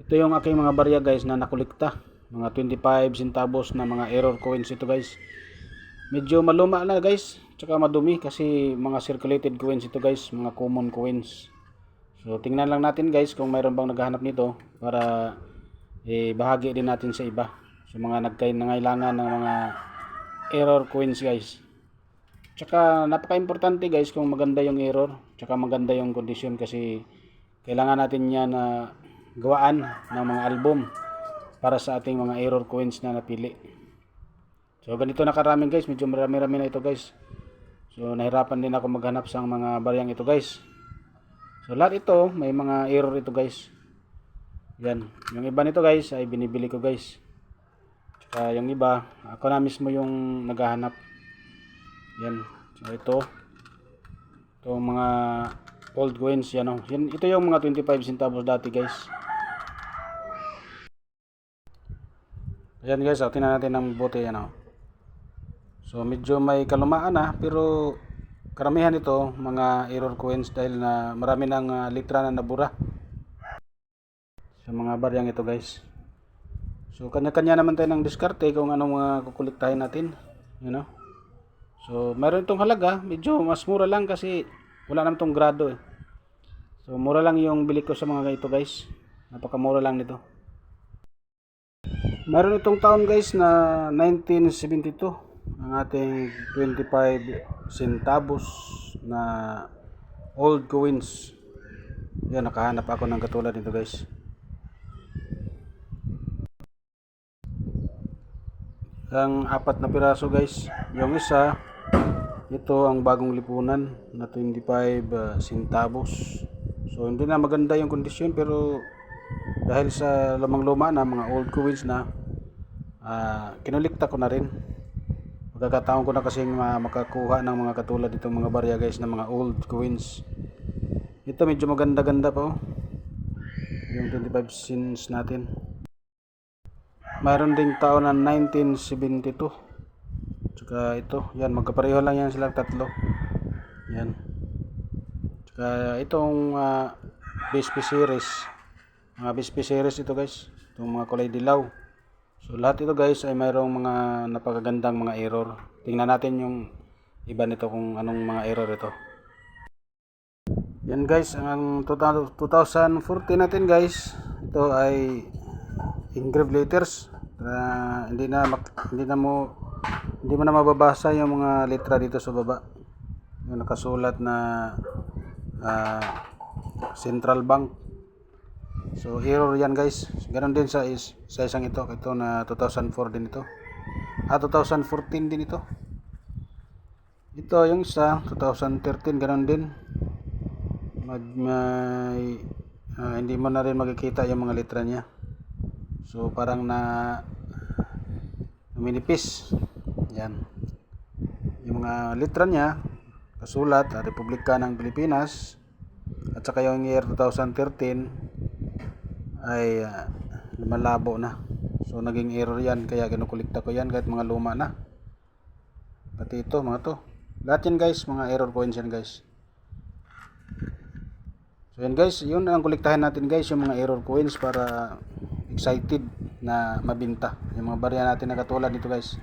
Ito yung aking mga barya guys na nakolekta. Mga 25 centavos na mga error coins ito guys. Medyo maluma na guys. Tsaka madumi kasi mga circulated coins ito guys. Mga common coins. So tingnan lang natin guys kung mayroon bang naghahanap nito para bahagi din natin sa iba. So mga nangailangan ng mga error coins guys. Tsaka napaka-importante guys kung maganda yung error. Tsaka maganda yung condition kasi kailangan natin yan na gawaan ng mga album para sa ating mga error coins na napili. So ganito na karami guys, medyo marami-rami na ito guys. So nahirapan din ako maghanap sa mga baryang ito guys. So lahat ito may mga error ito guys. Yan, yung iba nito guys ay binibili ko guys. Tsaka yung iba, ako na mismo yung naghahanap. Yan, so ito mga old coins yan oh. Yan, ito yung mga 25 centavos dati guys. Ayan guys, tingnan natin ng mabuti yan oh. So medyo may kalumaan na pero karamihan ito mga error coins dahil na marami ng litra na nabura sa mga baryang ito guys. So kanya-kanya naman tayo ng diskarte kung anong mga kukuliktahin natin, you know. So mayroon itong halaga, medyo mas mura lang kasi wala naman itong grado eh. So mura lang yung bili ko sa mga ito guys. Napakamura lang nito. Mayroon itong taon guys na 1972 ang ating 25 centavos na old coins. Yan, nakahanap ako ng katulad nito guys. Ang apat na piraso guys. Yung isa, ito ang bagong lipunan na 25 centavos. So hindi na maganda yung kondisyon pero dahil sa lumang-luma na mga old coins na kinulikta ko na rin. Pagkakataon ko na kasi makakuha ng mga katulad itong mga barya guys na mga old coins. Ito medyo maganda-ganda pa oh. Yung 25 cents natin. Mayroon ding taon na 1972. Tsaka ito, yan magkapareho lang yan silang tatlo. Yan. Tsaka itong BSP series. Mga BSP series ito guys. Itong mga kulay dilaw. So lahat ito guys ay mayroong mga napakagandang mga error. Tingnan natin yung iba nito kung anong mga error ito. Yan guys, ang 2014 natin guys. Ito ay engraved letters. Hindi mo na mababasa yung mga letra dito sa baba. Yung nakasulat na Central Bank. So error yan guys. Ganon din sa isang ito na 2004 din ito. 2014 din ito. Ito yung isa 2013 ganon din. Hindi mo na rin makikita yung mga letra niya. So parang minipis. Yan. Yung mga letra niya kasulat Republika ng Pilipinas at saka yung year 2013 ay malabo na. So naging error yan kaya kinukulikta ko yan kahit mga luma na. Pati ito mga to. Lahat yan guys, mga error coins yan guys. So yan guys, yun ang kuliktahin natin guys, yung mga error coins para excited na mabinta. Yung mga barya natin na katulad nito guys.